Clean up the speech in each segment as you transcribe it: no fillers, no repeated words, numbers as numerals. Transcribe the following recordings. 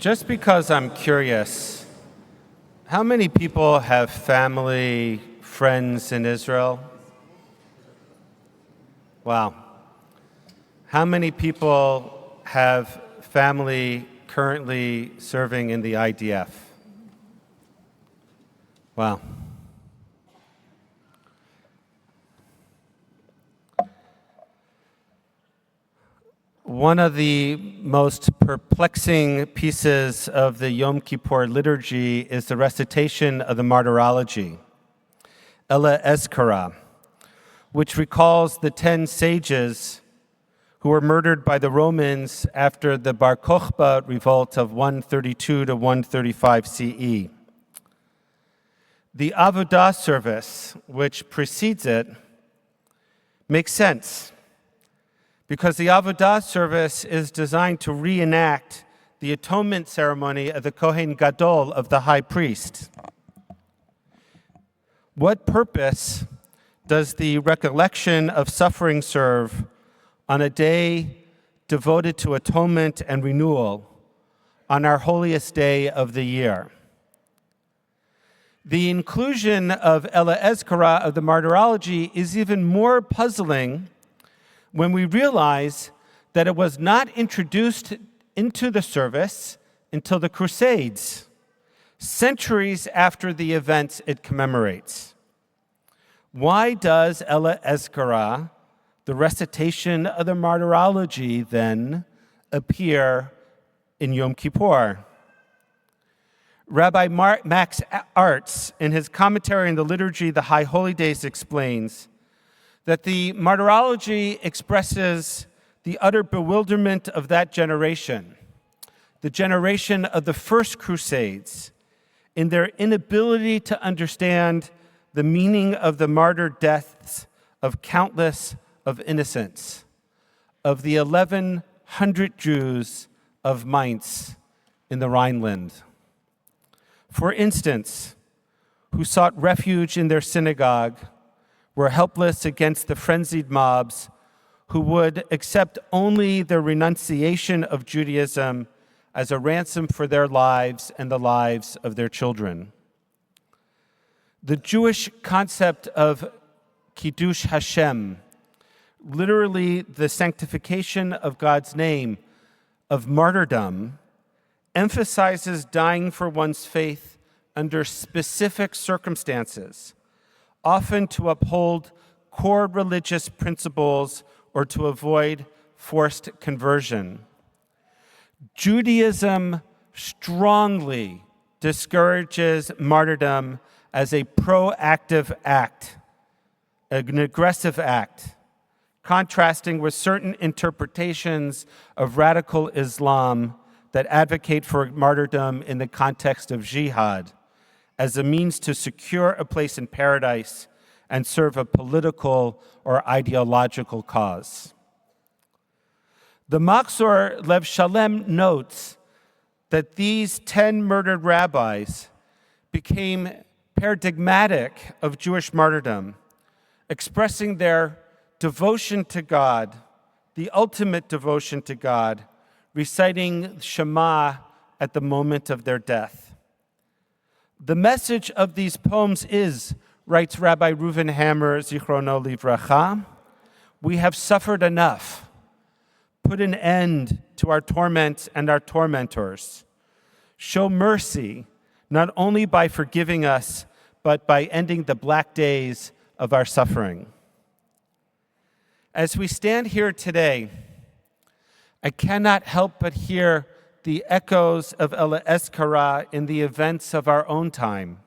Just because I'm curious, how many people have family, friends in Israel? Wow. How many people have family currently serving in the IDF? Wow. One of the most perplexing pieces of the Yom Kippur liturgy is the recitation of the martyrology, Escara, which recalls the 10 sages who were murdered by the Romans after the Bar Kokhba revolt of 132 to 135 CE. The Avodah service, which precedes it, makes sense, because the Avodah service is designed to reenact the atonement ceremony of the Kohen Gadol, of the high priest. What purpose does the recollection of suffering serve on a day devoted to atonement and renewal on our holiest day of the year? The inclusion of Escara of the martyrology is even more puzzling when we realize that it was not introduced into the service until the Crusades, centuries after the events it commemorates. Why does Escara, the recitation of the martyrology, then appear in Yom Kippur? Rabbi Max Artz, in his commentary on the liturgy, the High Holy Days, explains that the martyrology expresses the utter bewilderment of that generation, the generation of the first Crusades, in their inability to understand the meaning of the martyr deaths of countless of innocents, of the 1,100 Jews of Mainz in the Rhineland, for instance, who sought refuge in their synagogue, were helpless against the frenzied mobs who would accept only the renunciation of Judaism as a ransom for their lives and the lives of their children. The Jewish concept of Kiddush Hashem, literally the sanctification of God's name, of martyrdom, emphasizes dying for one's faith under specific circumstances, often to uphold core religious principles or to avoid forced conversion. Judaism strongly discourages martyrdom as a proactive act, an aggressive act, contrasting with certain interpretations of radical Islam that advocate for martyrdom in the context of jihad as a means to secure a place in paradise and serve a political or ideological cause. The Machzor Lev Shalem notes that these 10 murdered rabbis became paradigmatic of Jewish martyrdom, expressing their devotion to God, the ultimate devotion to God, reciting Shema at the moment of their death. The message of these poems is, writes Rabbi Reuven Hammer, Zichrono Livracha, we have suffered enough. Put an end to our torment and our tormentors. Show mercy, not only by forgiving us, but by ending the black days of our suffering. As we stand here today, I cannot help but hear the echoes of Escara in the events of our own time.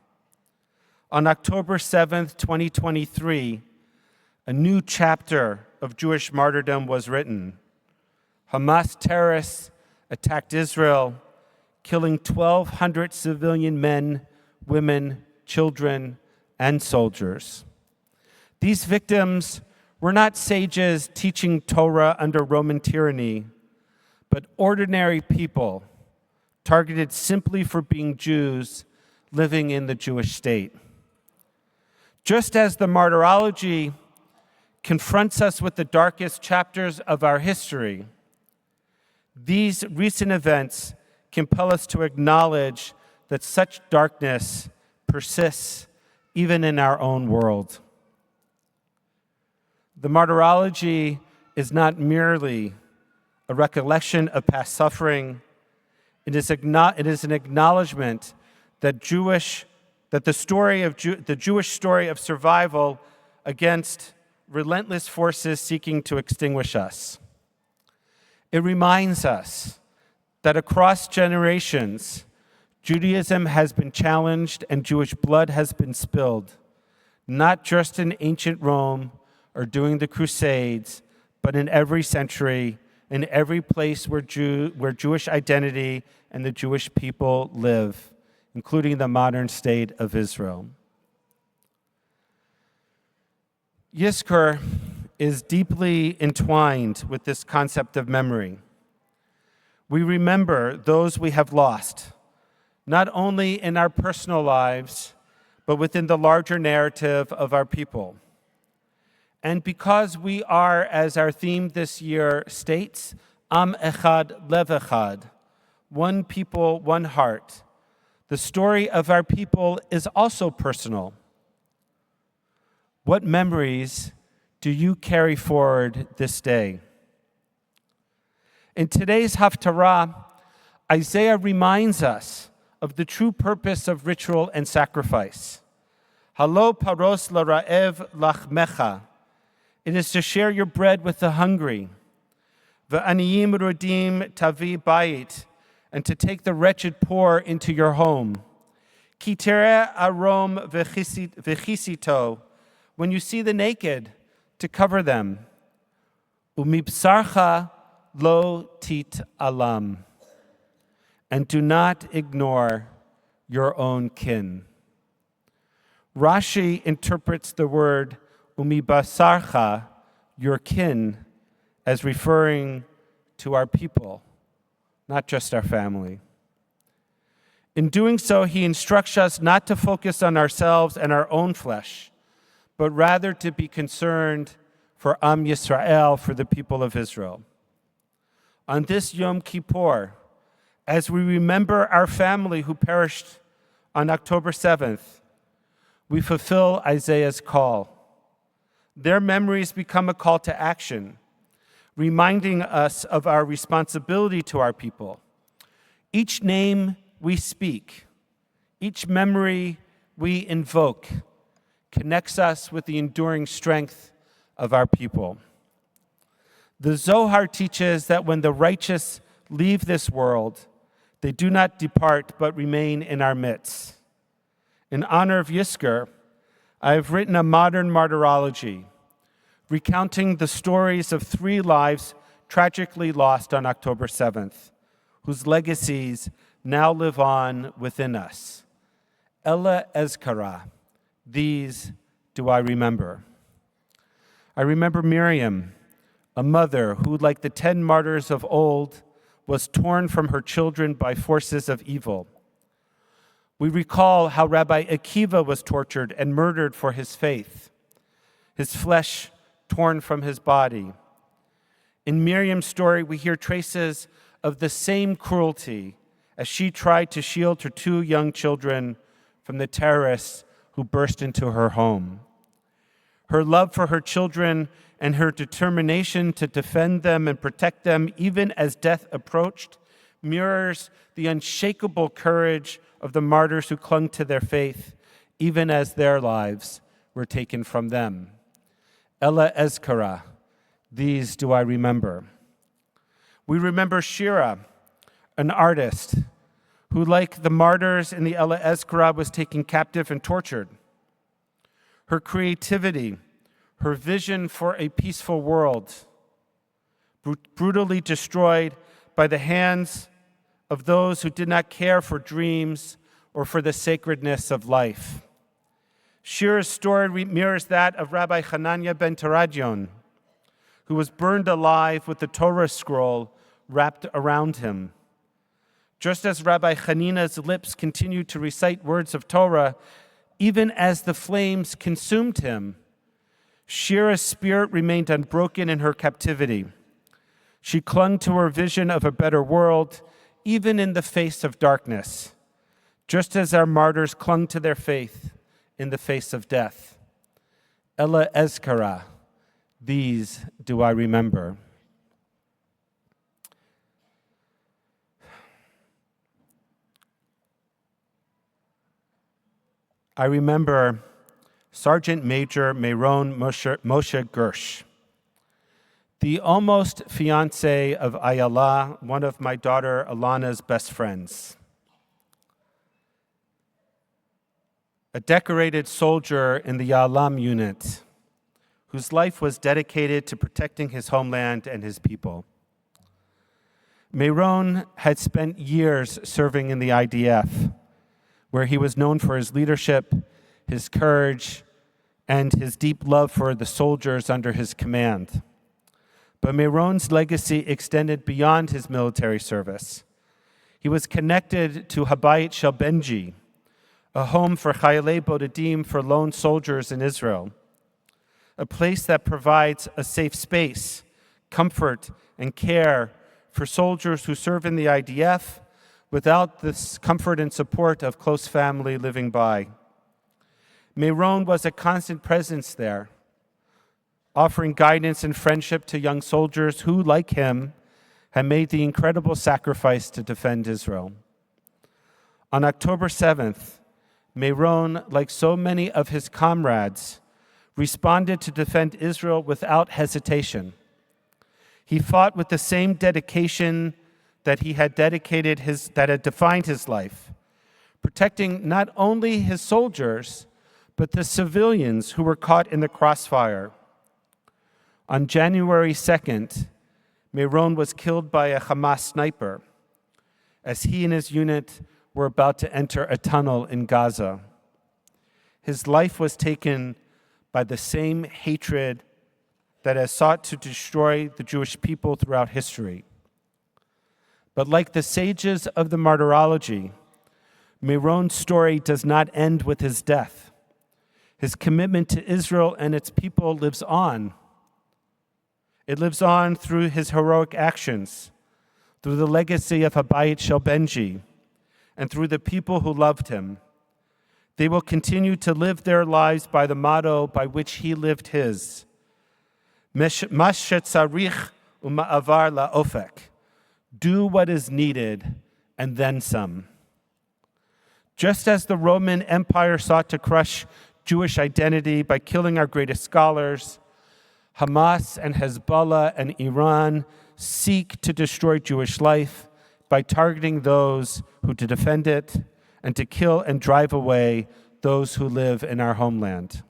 On October 7th, 2023, a new chapter of Jewish martyrdom was written. Hamas terrorists attacked Israel, killing 1,200 civilian men, women, children, and soldiers. These victims were not sages teaching Torah under Roman tyranny, but ordinary people targeted simply for being Jews living in the Jewish state. Just as the martyrology confronts us with the darkest chapters of our history, these recent events compel us to acknowledge that such darkness persists even in our own world. The martyrology is not merely a recollection of past suffering. It is an acknowledgement that the Jewish story of survival against relentless forces seeking to extinguish us. It reminds us that across generations, Judaism has been challenged and Jewish blood has been spilled, not just in ancient Rome or during the Crusades, but in every century, in every place where Jewish identity and the Jewish people live, including the modern state of Israel. Yizkor is deeply entwined with this concept of memory. We remember those we have lost, not only in our personal lives, but within the larger narrative of our people. And because we are, as our theme this year states, Am Echad Lev Echad, one people, one heart, the story of our people is also personal. What memories do you carry forward this day? In today's Haftarah, Isaiah reminds us of the true purpose of ritual and sacrifice. Halo paros la'ra'ev lachmecha. It is to share your bread with the hungry. V'aniyim rudim tavi bayit. And to take the wretched poor into your home. Ki tereh arom v'chisito. When you see the naked, to cover them. Umibsarcha lo tit alam. And do not ignore your own kin. Rashi interprets the word umibasarcha, your kin, as referring to our people, not just our family. In doing so, he instructs us not to focus on ourselves and our own flesh, but rather to be concerned for Am Yisrael, for the people of Israel. On this Yom Kippur, as we remember our family who perished on October 7th, we fulfill Isaiah's call. Their memories become a call to action, reminding us of our responsibility to our people. Each name we speak, each memory we invoke, connects us with the enduring strength of our people. The Zohar teaches that when the righteous leave this world, they do not depart but remain in our midst. In honor of Yizkor, I have written a modern martyrology, recounting the stories of 3 lives tragically lost on October 7th, whose legacies now live on within us. Ella Escara. These do I remember. I remember Miriam, a mother who, like the 10 martyrs of old, was torn from her children by forces of evil. We recall how Rabbi Akiva was tortured and murdered for his faith, his flesh torn from his body. In Miriam's story, we hear traces of the same cruelty as she tried to shield her 2 young children from the terrorists who burst into her home. Her love for her children and her determination to defend them and protect them even as death approached mirrors the unshakable courage of the martyrs who clung to their faith even as their lives were taken from them. Ella Escara, these do I remember. We remember Shira, an artist who, like the martyrs in the Ella Escara, was taken captive and tortured. Her creativity, her vision for a peaceful world, brutally destroyed by the hands of those who did not care for dreams or for the sacredness of life. Shira's story mirrors that of Rabbi Hanania ben Teradion, who was burned alive with the Torah scroll wrapped around him. Just as Rabbi Hanina's lips continued to recite words of Torah, even as the flames consumed him, Shira's spirit remained unbroken in her captivity. She clung to her vision of a better world, even in the face of darkness, just as our martyrs clung to their faith in the face of death. Ella Escara, these do I remember. I remember Sergeant Major Meron Moshe Gersh, the almost fiancé of Ayala, one of my daughter Alana's best friends. A decorated soldier in the Yalam unit whose life was dedicated to protecting his homeland and his people. Meron had spent years serving in the IDF, where he was known for his leadership, his courage, and his deep love for the soldiers under his command. But Meron's legacy extended beyond his military service. He was connected to Habayit Shel Benji, a home for Chayalei Bodedim, for lone soldiers in Israel, a place that provides a safe space, comfort, and care for soldiers who serve in the IDF without the comfort and support of close family living by. Meron was a constant presence there, offering guidance and friendship to young soldiers who, like him, had made the incredible sacrifice to defend Israel. On October 7th, Meron, like so many of his comrades, responded to defend Israel without hesitation. He fought with the same dedication that had defined his life, protecting not only his soldiers, but the civilians who were caught in the crossfire. On January 2nd, Meron was killed by a Hamas sniper as he and his unit were about to enter a tunnel in Gaza. His life was taken by the same hatred that has sought to destroy the Jewish people throughout history. But like the sages of the martyrology, Meron's story does not end with his death. His commitment to Israel and its people lives on. It lives on through his heroic actions, through the legacy of Habayit Shel Benji, and through the people who loved him. They will continue to live their lives by the motto by which he lived his. Mas shetzarich uma'avar la'ofek. Do what is needed, and then some. Just as the Roman Empire sought to crush Jewish identity by killing our greatest scholars, Hamas and Hezbollah and Iran seek to destroy Jewish life by targeting those who to defend it and to kill and drive away those who live in our homeland.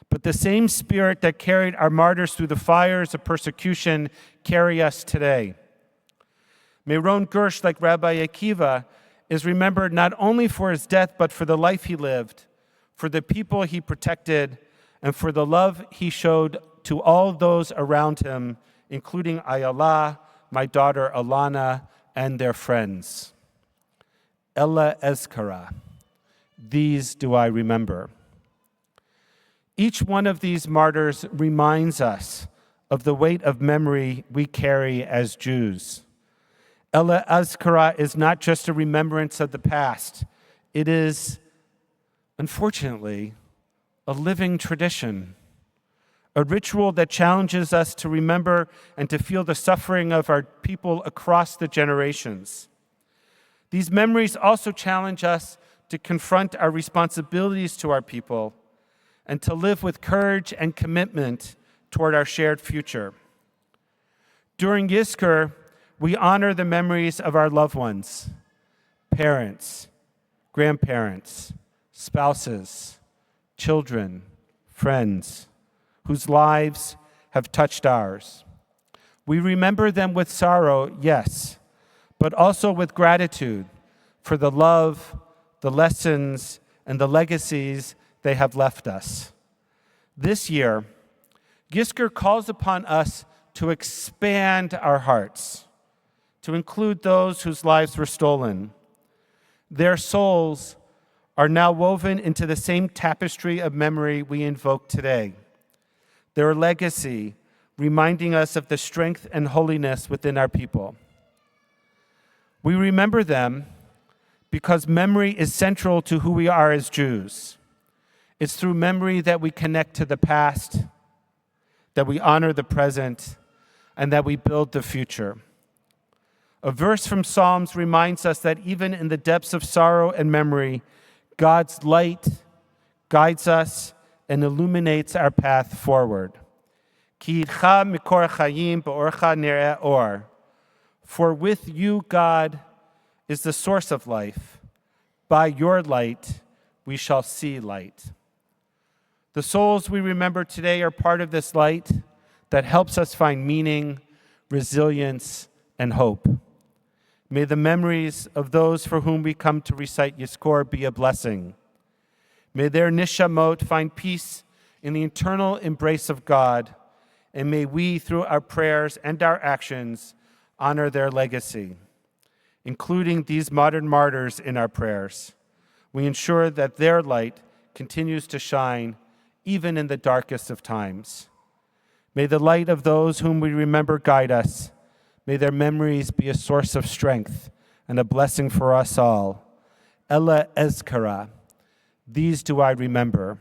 But the same spirit that carried our martyrs through the fires of persecution carry us today. Meron Gersh, like Rabbi Akiva, is remembered not only for his death, but for the life he lived, for the people he protected, and for the love he showed to all those around him, including Ayala, my daughter Alana, and their friends. Ella Escara, these do I remember. Each one of these martyrs reminds us of the weight of memory we carry as Jews. Ella Escara is not just a remembrance of the past. It is, unfortunately, a living tradition, a ritual that challenges us to remember and to feel the suffering of our people across the generations. These memories also challenge us to confront our responsibilities to our people and to live with courage and commitment toward our shared future. During Yizkor, we honor the memories of our loved ones, parents, grandparents, spouses, children, friends, whose lives have touched ours. We remember them with sorrow, yes, but also with gratitude for the love, the lessons, and the legacies they have left us. This year, Yizkor calls upon us to expand our hearts, to include those whose lives were stolen. Their souls are now woven into the same tapestry of memory we invoke today. Their legacy reminding us of the strength and holiness within our people. We remember them because memory is central to who we are as Jews. It's through memory that we connect to the past, that we honor the present, and that we build the future. A verse from Psalms reminds us that even in the depths of sorrow and memory, God's light guides us and illuminates our path forward. Ki idcha mikor chayim be'orcha nireh or. For with you, God, is the source of life. By your light, we shall see light. The souls we remember today are part of this light that helps us find meaning, resilience, and hope. May the memories of those for whom we come to recite Yizkor be a blessing. May their nishamot find peace in the eternal embrace of God, and may we, through our prayers and our actions, honor their legacy. Including these modern martyrs in our prayers, we ensure that their light continues to shine even in the darkest of times. May the light of those whom we remember guide us. May their memories be a source of strength and a blessing for us all. Ella Escara, these do I remember.